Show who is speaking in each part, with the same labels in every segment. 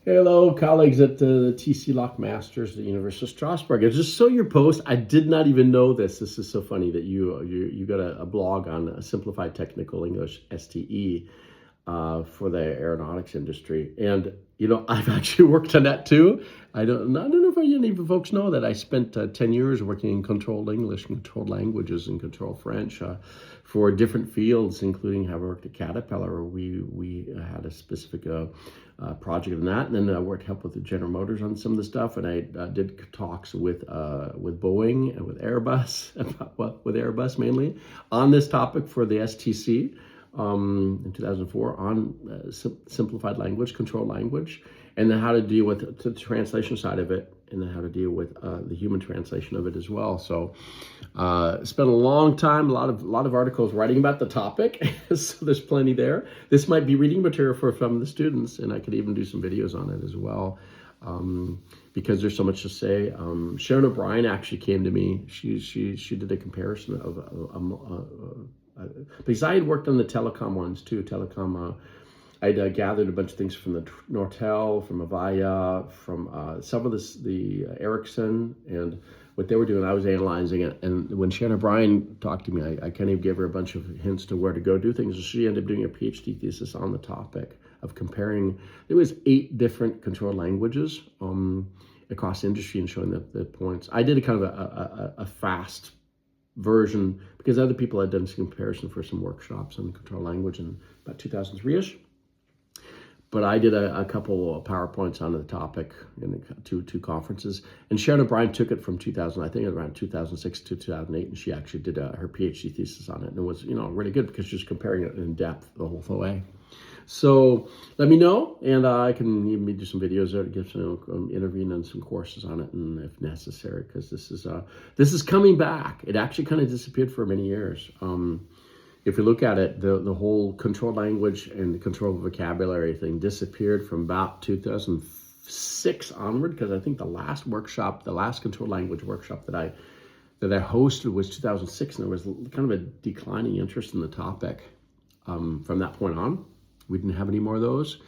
Speaker 1: Hello, colleagues at the TCLoc Masters at the University of Strasbourg. I just saw your post. I did not even know this. This is so funny that you got a blog on Simplified Technical English (STE) for the aeronautics industry, and I've actually worked on that too. I don't know if any folks know that I spent 10 years working in controlled English, controlled languages, and controlled French for different fields, including I worked at Caterpillar. We had a specific project on that, and then I helped with the General Motors on some of the stuff, and I did talks with Boeing and with Airbus, with Airbus mainly on this topic for the STC in 2004 on simplified language, controlled language, and then how to deal with the translation side of it, and then how to deal with the human translation of it as well. So spent a long time, a lot of articles writing about the topic. So there's plenty there. This might be reading material for some of the students, and I could even do some videos on it as well. Because there's so much to say. Sharon O'Brien actually came to me. She did a comparison of because I had worked on the telecom ones too. I'd gathered a bunch of things from the Nortel, from Avaya, from some of the Ericsson, and what they were doing, I was analyzing it. And when Shannon O'Brien talked to me, I kind of gave her a bunch of hints to where to go do things. She ended up doing a PhD thesis on the topic of comparing. There was 8 different control languages across the industry and showing the points. I did a kind of a fast version because other people had done some comparison for some workshops on control language in about 2003-ish. But I did a couple of PowerPoints on the topic in two conferences. And Sharon O'Brien took it from 2000, I think around 2006 to 2008, and she actually did her PhD thesis on it. And it was, really good because she was comparing it in depth the whole way. So let me know, and I can even do some videos there to get some intervene on some courses on it, and if necessary, because this is coming back. It actually kind of disappeared for many years. If you look at it, the whole control language and the control vocabulary thing disappeared from about 2006 onward, because I think the last control language workshop that I hosted was 2006, and there was kind of a declining interest in the topic from that point on. We didn't have any more of those,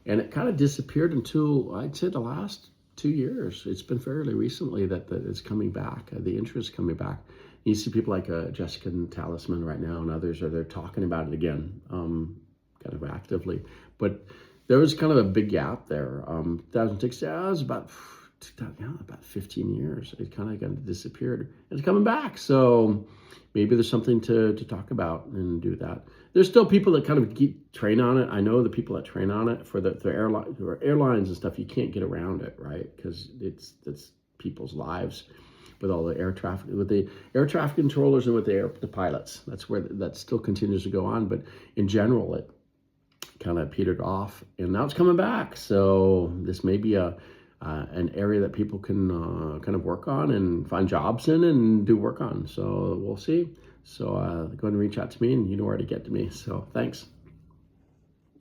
Speaker 1: and it kind of disappeared until I'd say the last 2 years. It's been fairly recently that it's coming back. The interest is coming back. You see people like Jessica and Talisman right now, and others they're talking about it again, kind of actively. But there was kind of a big gap there. 2006, it was about 15 years. It kind of disappeared. It's coming back, so maybe there's something to talk about and do that. There's still people that kind of train on it. I know the people that train on it for the airlines and stuff. You can't get around it, right? Because it's people's lives with all the air traffic controllers and with the pilots. That's where that still continues to go on. But in general, it kind of petered off, and now it's coming back. So this may be an area that people can kind of work on and find jobs in and do work on. So we'll see. So go ahead and reach out to me, and you know where to get to me. So thanks.